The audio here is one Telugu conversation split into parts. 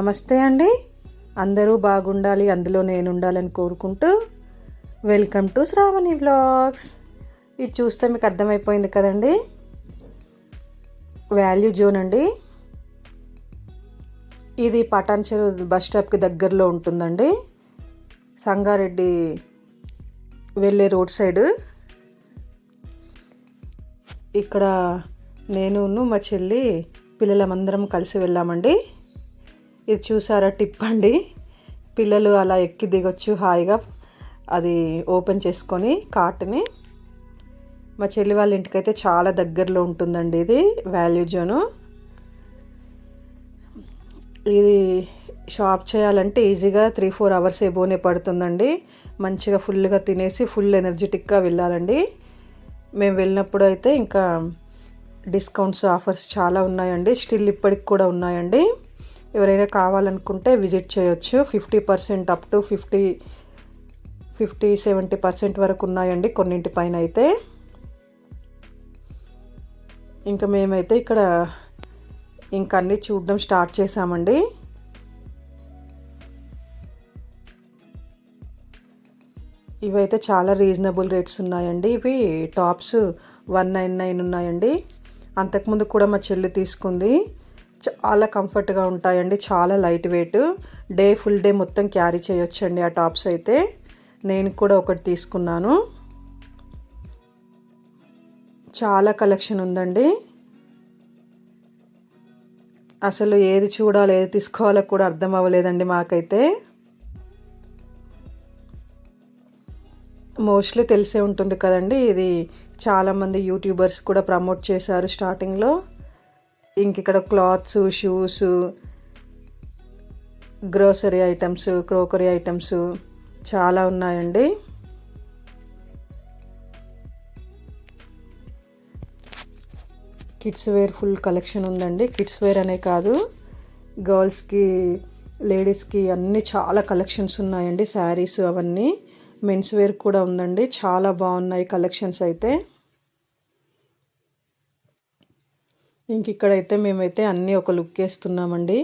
నమస్తే అండి. అందరూ బాగుండాలి, అందులో నేను ఉండాలని కోరుకుంటూ వెల్కమ్ టు శ్రావణి వ్లాగ్స్. ఇది చూస్తే మీకు అర్థమైపోయింది కదండి, వాల్యూ జోన్ అండి. ఇది పటాన్ చెరువు బస్ స్టాప్కి దగ్గరలో ఉంటుందండి. సంగారెడ్డి వెళ్ళే రోడ్ సైడ్. ఇక్కడ నేను మా చెల్లి పిల్లలమందరం కలిసి వెళ్ళామండి. ఇది చూసారా, టిప్ అండి. పిల్లలు అలా ఎక్కి దిగొచ్చు హాయిగా, అది ఓపెన్ చేసుకొని కార్ట్ని. మా చెల్లి వాళ్ళ ఇంటికైతే చాలా దగ్గరలో ఉంటుందండి ఇది వాల్యూ జోను. ఇది షాప్ చేయాలంటే ఈజీగా 3-4 అవర్స్ ఏబోనే పడుతుందండి. మంచిగా ఫుల్గా తినేసి ఫుల్ ఎనర్జెటిక్గా వెళ్ళాలండి. మేము వెళ్ళినప్పుడు అయితే ఇంకా డిస్కౌంట్స్ ఆఫర్స్ చాలా ఉన్నాయండి. స్టిల్ ఇప్పటికి కూడా ఉన్నాయండి. ఎవరైనా కావాలనుకుంటే విజిట్ చేయొచ్చు. 50% అప్ టు 50-70% వరకు ఉన్నాయండి కొన్నింటి పైన అయితే. ఇంకా మేమైతే ఇక్కడ ఇంకా అన్నీ చూడడం స్టార్ట్ చేసామండి. ఇవైతే చాలా రీజనబుల్ రేట్స్ ఉన్నాయండి. ఇవి టాప్స్ 199 ఉన్నాయండి. అంతకుముందు కూడా మా చెల్లి తీసుకుంది. చాలా కంఫర్ట్గా ఉంటాయండి, చాలా లైట్ వెయిట్. ఫుల్ డే మొత్తం క్యారీ చేయొచ్చండి ఆ టాప్స్ అయితే. నేను కూడా ఒకటి తీసుకున్నాను. చాలా కలెక్షన్ ఉందండి. అసలు ఏది చూడాలో ఏది తీసుకోవాలో కూడా అర్థం అవ్వలేదండి మాకైతే. మోస్ట్లీ తెలిసే ఉంటుంది కదండి, ఇది చాలామంది యూట్యూబర్స్ కూడా ప్రమోట్ చేశారు స్టార్టింగ్లో. ఇంక ఇక్కడ clothes, shoes, grocery items, crockery items చాలా ఉన్నాయండి. కిడ్స్ వేర్ ఫుల్ కలెక్షన్ ఉందండి. కిడ్స్ వేర్ అనే కాదు, గర్ల్స్కి, లేడీస్కి అన్నీ చాలా కలెక్షన్స్ ఉన్నాయండి. శారీస్ అవన్నీ. మెన్స్ వేర్ కూడా ఉందండి. చాలా బాగున్నాయి కలెక్షన్స్ అయితే. ఇంక ఇక్కడైతే మేమైతే అన్నీ ఒక లుక్ వేస్తున్నామండి.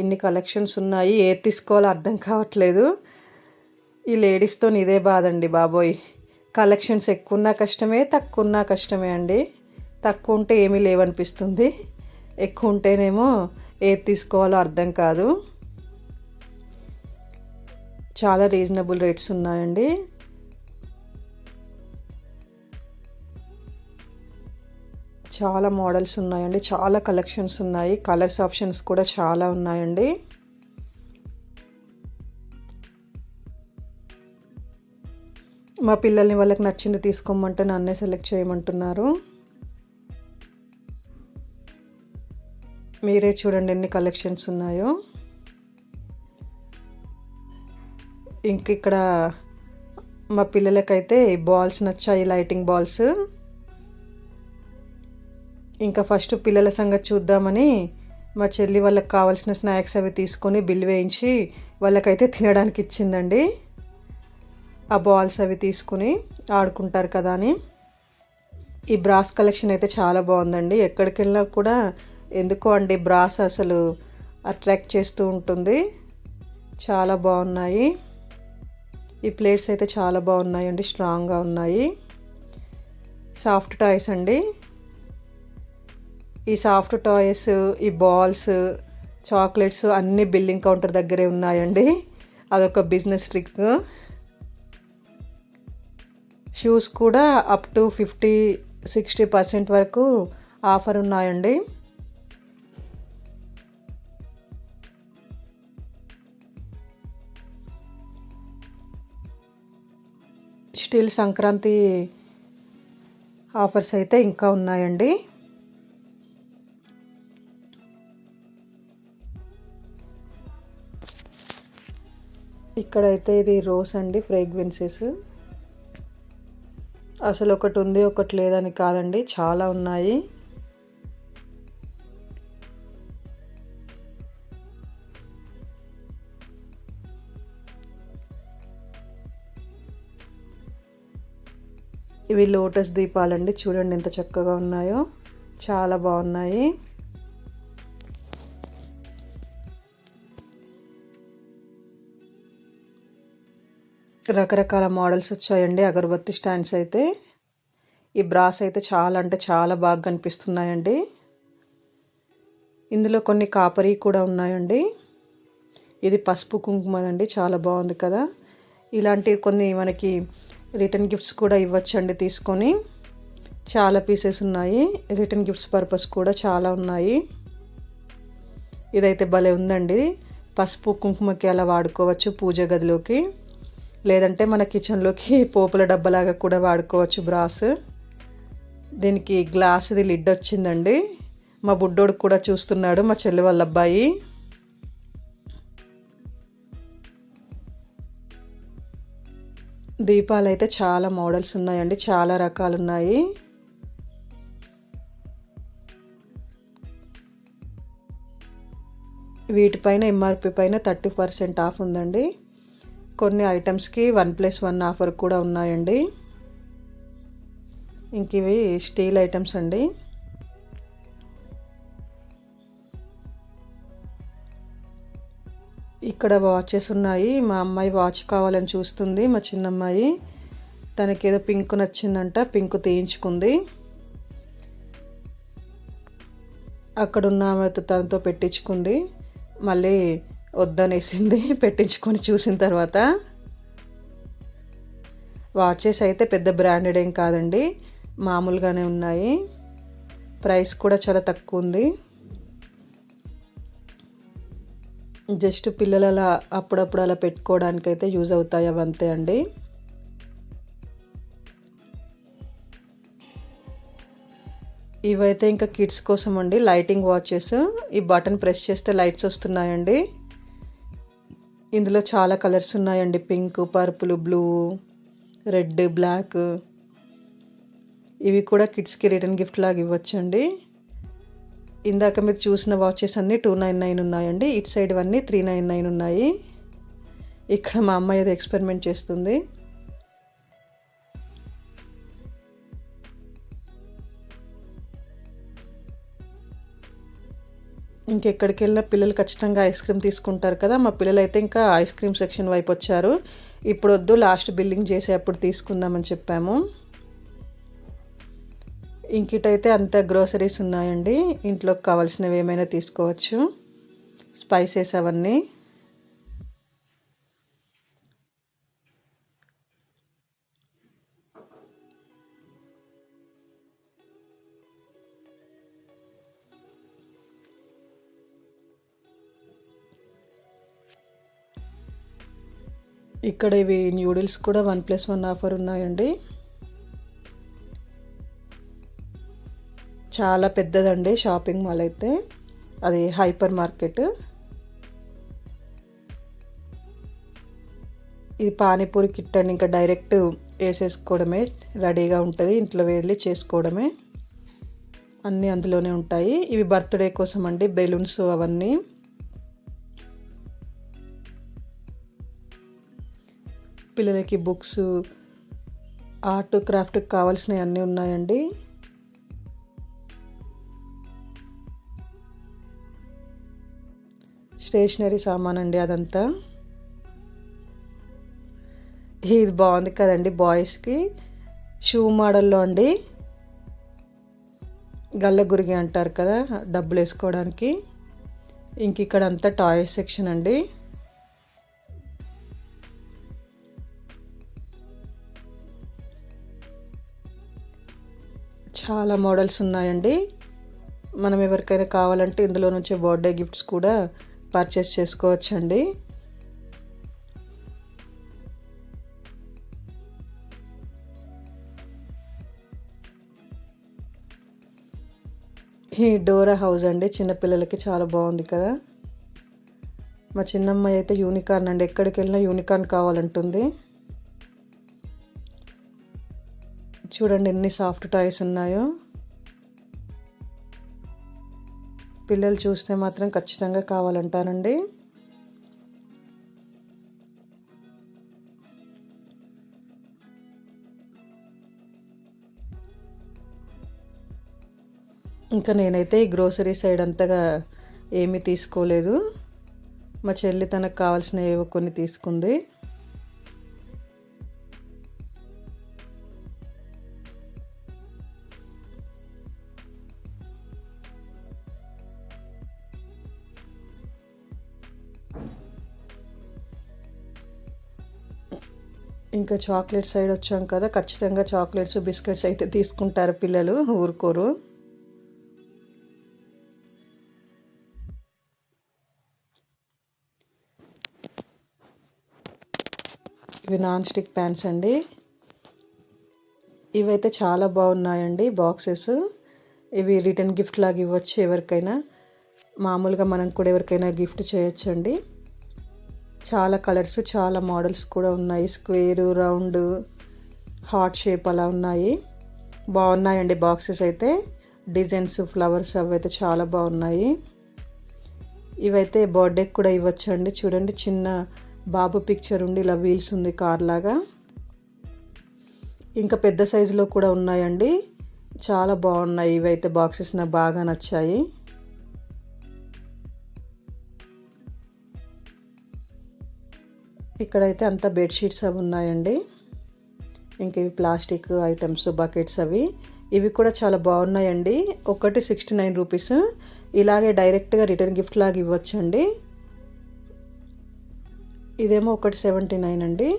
ఇన్ని కలెక్షన్స్ ఉన్నాయి, ఏది తీసుకోవాలో అర్థం కావట్లేదు. ఈ లేడీస్తో ఇదే బాధ అండి బాబోయ్. కలెక్షన్స్ ఎక్కువ ఉన్నా కష్టమే, తక్కువ ఉన్నా కష్టమే అండి. తక్కువ ఉంటే ఏమీ లేవనిపిస్తుంది, ఎక్కువ ఉంటేనేమో ఏది తీసుకోవాలో అర్థం కాదు. చాలా రీజనబుల్ రేట్స్ ఉన్నాయండి. చాలా మోడల్స్ ఉన్నాయండి, చాలా కలెక్షన్స్ ఉన్నాయి. కలర్స్ ఆప్షన్స్ కూడా చాలా ఉన్నాయండి. మా పిల్లల్ని వాళ్ళకి నచ్చింది తీసుకోమంటే నన్నే సెలెక్ట్ చేయమంటున్నారు. మీరే చూడండి ఎన్ని కలెక్షన్స్ ఉన్నాయో. ఇంక ఇక్కడ మా పిల్లలకైతే బాల్స్ నచ్చాయి, లైటింగ్ బాల్స్. ఇంకా ఫస్ట్ పిల్లల సంగతి చూద్దామని మా చెల్లి వాళ్ళకి కావాల్సిన స్నాక్స్ అవి తీసుకొని బిల్ వేయించి వాళ్ళకైతే తినడానికి ఇచ్చిందండి. ఆ బాల్స్ అవి తీసుకుని ఆడుకుంటారు కదా అని. ఈ బ్రాస్ కలెక్షన్ అయితే చాలా బాగుందండి. ఎక్కడికి వెళ్ళినా కూడా ఎందుకో అండి బ్రాస్ అసలు అట్రాక్ట్ చేస్తూ ఉంటుంది. చాలా బాగున్నాయి. ఈ ప్లేట్స్ అయితే చాలా బాగున్నాయండి, స్ట్రాంగ్గా ఉన్నాయి. సాఫ్ట్ టాయ్స్ అండి. ఈ సాఫ్ట్ టాయ్స్, ఈ బాల్స్, చాక్లెట్స్ అన్నీ బిల్లింగ్ కౌంటర్ దగ్గరే ఉన్నాయండి. అదొక బిజినెస్ ట్రిక్. షూస్ కూడా అప్ టు 50-60% వరకు ఆఫర్ ఉన్నాయండి. స్టిల్ సంక్రాంతి ఆఫర్స్ అయితే ఇంకా ఉన్నాయండి. ఇక్కడైతే ఇది రోస్ అండి, ఫ్రేగ్రెన్సెస్. అసలు ఒకటి ఉంది ఒకటి లేదని కాదండి, చాలా ఉన్నాయి. ఇవి లోటస్ దీపాలండి, చూడండి ఎంత చక్కగా ఉన్నాయో, చాలా బాగున్నాయి. రకరకాల మోడల్స్ వచ్చాయండి అగరబత్తి స్టాండ్స్ అయితే. ఈ బ్రాస్ అయితే చాలా అంటే చాలా బాగా కనిపిస్తున్నాయండి. ఇందులో కొన్ని కాపరీ కూడా ఉన్నాయండి. ఇది పసుపు కుంకుమదండి, చాలా బాగుంది కదా. ఇలాంటివి కొన్ని మనకి రిటర్న్ గిఫ్ట్స్ కూడా ఇవ్వచ్చండి తీసుకొని. చాలా పీసెస్ ఉన్నాయి, రిటర్న్ గిఫ్ట్స్ పర్పస్ కూడా చాలా ఉన్నాయి. ఇదైతే భలే ఉందండి. పసుపు కుంకుమకి అలా వాడుకోవచ్చు పూజ గదిలోకి, లేదంటే మన కిచెన్లోకి పోపుల డబ్బలాగా కూడా వాడుకోవచ్చు బ్రాస్. దీనికి గ్లాస్ది లిడ్ వచ్చిందండి. మా బుడ్డోడు కూడా చూస్తున్నాడు, మా చెల్లి వాళ్ళ అబ్బాయి. దీపాలు అయితే చాలా మోడల్స్ ఉన్నాయండి, చాలా రకాలు ఉన్నాయి. వీటిపైన ఎంఆర్పి పైన 30% ఆఫ్ ఉందండి. కొన్ని ఐటమ్స్కి 1+1 ఆఫర్ కూడా ఉన్నాయండి. ఇంక ఇవి స్టీల్ ఐటమ్స్ అండి. ఇక్కడ వాచెస్ ఉన్నాయి. మా అమ్మాయి వాచ్ కావాలని చూస్తుంది, మా చిన్నమ్మాయి. తనకేదో పింక్ నచ్చిందంట, పింక్ తీయించుకుంది. అక్కడున్న ఆమెతో తనతో పెట్టించుకుంది, మళ్ళీ వద్దనేసింది పెట్టించుకొని చూసిన తర్వాత. వాచెస్ అయితే పెద్ద బ్రాండెడ్ ఏం కాదండి, మామూలుగానే ఉన్నాయి. ప్రైస్ కూడా చాలా తక్కువ ఉంది. జస్ట్ పిల్లలు అలా అప్పుడప్పుడు అలా పెట్టుకోవడానికైతే యూజ్ అవుతాయి అవంతే అండి. ఇవైతే ఇంకా కిడ్స్ కోసం అండి, లైటింగ్ వాచెస్. ఈ బటన్ ప్రెస్ చేస్తే లైట్స్ వస్తున్నాయండి. ఇందులో చాలా కలర్స్ ఉన్నాయండి, pink, purple, blue, red, black. ఇవి కూడా కిడ్స్కి రిటర్న్ గిఫ్ట్ లాగా ఇవ్వచ్చండి. ఇందాక మీరు చూసిన వాచెస్ అన్నీ 299 ఉన్నాయండి. ఇటు సైడ్ అన్నీ 399 ఉన్నాయి. ఇక్కడ మా అమ్మాయి ఏదో ఎక్స్పెరిమెంట్ చేస్తుంది. ఇంకెక్కడికి వెళ్ళినా పిల్లలు ఖచ్చితంగా ఐస్ క్రీమ్ తీసుకుంటారు కదా. మా పిల్లలు అయితే ఇంకా ఐస్ క్రీమ్ సెక్షన్ వైపు వచ్చారు. ఇప్పుడు వద్దు, లాస్ట్ బిల్లింగ్ చేసే అప్పుడు తీసుకుందామని చెప్పాము. ఇంకిటైతే అంత గ్రోసరీస్ ఉన్నాయండి, ఇంట్లోకి కావాల్సినవి ఏమైనా తీసుకోవచ్చు, స్పైసెస్ అవన్నీ. ఇక్కడ ఇవి న్యూడిల్స్ కూడా 1+1 ఆఫర్ ఉన్నాయండి. చాలా పెద్దదండి షాపింగ్ మాల్ అయితే, అది హైపర్ మార్కెట్. ఇది పానీపూరి కిట్ అండి, ఇంకా డైరెక్ట్ వేసేసుకోవడమే, రెడీగా ఉంటుంది, ఇంట్లో వెళ్ళి చేసుకోవడమే. అన్నీ అందులోనే ఉంటాయి. ఇవి బర్త్డే కోసం అండి, బెలూన్స్ అవన్నీ. పిల్లలకి బుక్స్, ఆర్ట్ క్రాఫ్ట్కి కావాల్సినవి అన్నీ ఉన్నాయండి. స్టేషనరీ సామాన్ అండి అదంతా. ఇది బాగుంది కదండి, బాయ్స్కి షూ మోడల్లో అండి. గల్లగురిగి అంటారు కదా, డబ్బులు వేసుకోవడానికి. ఇంక ఇక్కడ అంతా టాయ్స్ సెక్షన్ అండి. చాలా మోడల్స్ ఉన్నాయండి. మనం ఎవరికైనా కావాలంటే ఇందులో నుంచి బర్త్డే గిఫ్ట్స్ కూడా పర్చేస్ చేసుకోవచ్చండి. ఈ డోరా హౌస్ అండి, చిన్నపిల్లలకి చాలా బాగుంది కదా. మా చిన్నమ్మాయి అయితే యూనికార్న్ అండి, ఎక్కడికి వెళ్ళినా యూనికార్న్ కావాలంటుంది. చూడండి ఎన్ని సాఫ్ట్ టాయ్స్ ఉన్నాయో. పిల్లలు చూస్తే మాత్రం ఖచ్చితంగా కావాలంటారండి. ఇంకా నేనైతే ఈ గ్రోసరీ సైడ్ అంతగా ఏమీ తీసుకోలేదు. మా చెల్లి తనకు కావాల్సిన ఏవో కొన్ని తీసుకుంది. ఇంకా చాక్లెట్ సైడ్ వచ్చాం కదా, ఖచ్చితంగా చాక్లెట్స్ బిస్కెట్స్ అయితే తీసుకుంటారు పిల్లలు, ఊరుకోరు. ఇవి నాన్ స్టిక్ ప్యాన్స్ అండి. ఇవైతే చాలా బాగున్నాయండి బాక్సెస్. ఇవి రిటర్న్ గిఫ్ట్ లాగా ఇవ్వచ్చు ఎవరికైనా. మామూలుగా మనం కూడా ఎవరికైనా గిఫ్ట్ చేయొచ్చండి. చాలా కలర్స్, చాలా మోడల్స్ కూడా ఉన్నాయి. స్క్వేరు, రౌండ్, హార్ట్ షేప్ అలా ఉన్నాయి. బాగున్నాయండి బాక్సెస్ అయితే. డిజైన్స్, ఫ్లవర్స్ అవి అయితే చాలా బాగున్నాయి. ఇవైతే బర్త్డేకి కూడా ఇవ్వచ్చండి. చూడండి, చిన్న బాబు పిక్చర్ ఉండి ఇలా వీల్స్ ఉంది కార్ లాగా. ఇంకా పెద్ద సైజులో కూడా ఉన్నాయండి. చాలా బాగున్నాయి ఇవైతే బాక్సెస్, నాకు బాగా నచ్చాయి. ఇక్కడైతే అంతా బెడ్షీట్స్ అవి ఉన్నాయండి. ఇంక ఇవి ప్లాస్టిక్ ఐటమ్స్, బకెట్స్ అవి. ఇవి కూడా చాలా బాగున్నాయండి. ఒకటి 69 రూపీస్. ఇలాగే డైరెక్ట్గా రిటర్న్ గిఫ్ట్ లాగా ఇవ్వచ్చండి. ఇదేమో ఒకటి 79 అండి.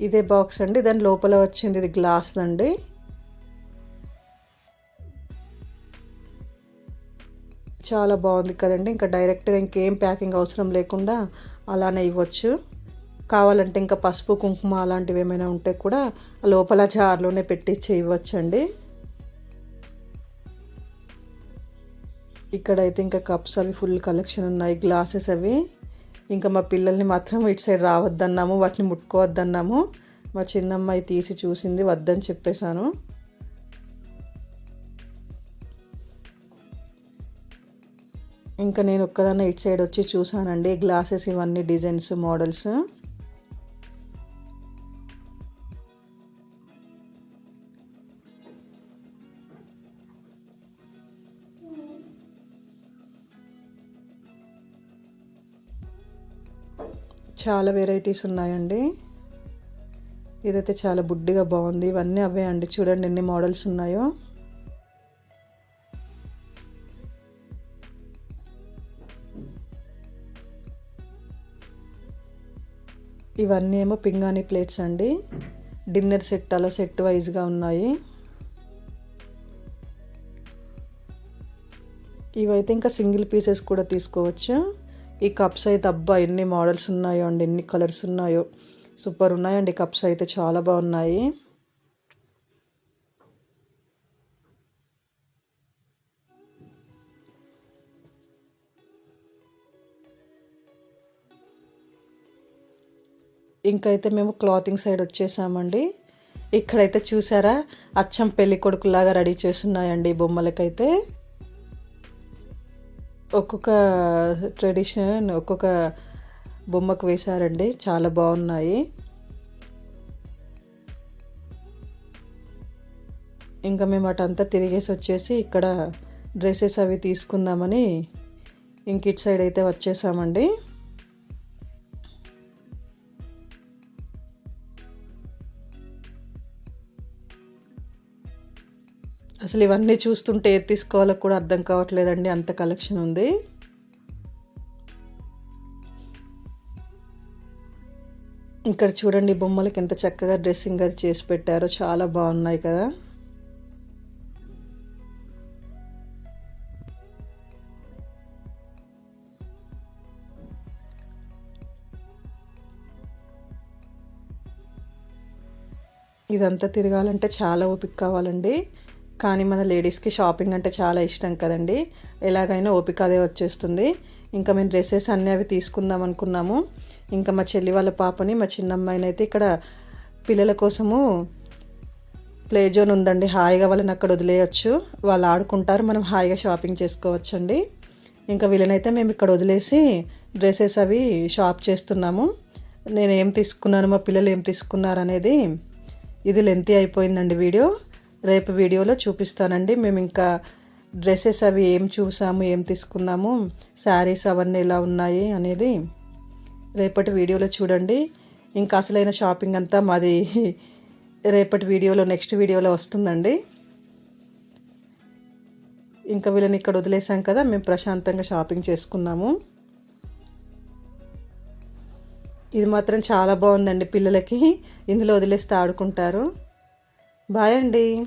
ఇదే బాక్స్ అండి. దాని లోపల వచ్చింది ఇది గ్లాస్ అండి. చాలా బాగుంది కదండి. ఇంకా డైరెక్ట్గా ఇంకేం ప్యాకింగ్ అవసరం లేకుండా అలానే ఇవ్వచ్చు. కావాలంటే ఇంకా పసుపు, కుంకుమ అలాంటివి ఏమైనా ఉంటే కూడా లోపల జార్లోనే పెట్టించి ఇవ్వచ్చండి. ఇక్కడైతే ఇంకా కప్స్ అవి ఫుల్ కలెక్షన్ ఉన్నాయి, గ్లాసెస్ అవి. ఇంకా మా పిల్లల్ని మాత్రం ఇటు సైడ్ రావద్దన్నాము, వాటిని ముట్టుకోవద్దన్నాము. మా చిన్నమ్మాయి తీసి చూసింది, వద్దని చెప్పేశాను. ఇంకా నేను ఒక్కదాన్ని ఇటు సైడ్ వచ్చి చూసానండి గ్లాసెస్, ఇవన్నీ డిజైన్స్, మోడల్స్. చాలా వెరైటీస్ ఉన్నాయండి. ఇదైతే చాలా బుడ్డిగా బాగుంది. ఇవన్నీ అవే అండి. చూడండి ఎన్ని మోడల్స్ ఉన్నాయో. ఇవన్నీ ఏమో పింగాణి ప్లేట్స్ అండి. డిన్నర్ సెట్ అలా సెట్ వైజ్గా ఉన్నాయి. ఇవైతే ఇంకా సింగిల్ పీసెస్ కూడా తీసుకోవచ్చు. ఈ కప్స్ అయితే అబ్బా ఎన్ని మోడల్స్ ఉన్నాయో అండి, ఎన్ని కలర్స్ ఉన్నాయో. సూపర్ ఉన్నాయండి కప్స్ అయితే, చాలా బాగున్నాయి. ఇంకైతే మేము క్లాతింగ్ సైడ్ వచ్చేసామండి. ఇక్కడైతే చూసారా, అచ్చం పెళ్లి కొడుకులాగా రెడీ చేస్తున్నాయండి బొమ్మలకైతే. ఒక్కొక్క ట్రెడిషన్ ఒక్కొక్క బొమ్మకు వేశారండి, చాలా బాగున్నాయి. ఇంకా మేము అటంతా తిరిగేసి వచ్చేసి ఇక్కడ డ్రెస్సెస్ అవి తీసుకుందామని ఇంక ఇటు సైడ్ అయితే వచ్చేసామండి. అసలు ఇవన్నీ చూస్తుంటే ఏది తీసుకోవాలో కూడా అర్థం కావట్లేదండి, అంత కలెక్షన్ ఉంది. ఇక్కడ చూడండి బొమ్మలకి ఎంత చక్కగా డ్రెస్సింగ్ అది చేసి పెట్టారో, చాలా బాగున్నాయి కదా. ఇదంతా తిరగాలంటే చాలా ఓపిక కావాలండి. కానీ మన లేడీస్కి షాపింగ్ అంటే చాలా ఇష్టం కదండి. ఎలాగైనా ఓపిక అదే వచ్చేస్తుంది. ఇంకా మేము డ్రెస్సెస్ అన్నీ అవి తీసుకుందాం అనుకున్నాము. ఇంకా మా చెల్లి వాళ్ళ పాపని, మా చిన్నమ్మాయిని అయితే ఇక్కడ పిల్లల కోసము ప్లే జోన్ ఉందండి, హాయిగా వాళ్ళని అక్కడ వదిలేయచ్చు. వాళ్ళు ఆడుకుంటారు, మనం హాయిగా షాపింగ్ చేసుకోవచ్చండి. ఇంకా వీళ్ళనైతే మేము ఇక్కడ వదిలేసి డ్రెస్సెస్ అవి షాప్ చేస్తున్నాము. నేను ఏం తీసుకున్నాను, మా పిల్లలు ఏం తీసుకున్నారు అనేది ఇది లెంతీ అయిపోయిందండి వీడియో. రేపు వీడియోలో చూపిస్తానండి మేము ఇంకా డ్రెస్సెస్ అవి ఏం చూసాము, ఏం తీసుకున్నాము, శారీస్ అవన్నీ ఎలా ఉన్నాయి అనేది రేపటి వీడియోలో చూడండి. ఇంకా అసలైన షాపింగ్ అంతా మాది రేపటి వీడియోలో, నెక్స్ట్ వీడియోలో వస్తుందండి. ఇంకా వీళ్ళని ఇక్కడ వదిలేసాం కదా, మేము ప్రశాంతంగా షాపింగ్ చేసుకున్నాము. ఇది మాత్రం చాలా బాగుందండి. పిల్లలకి ఇందులో వదిలేస్తే ఆడుకుంటారు. బాయ్ అండి.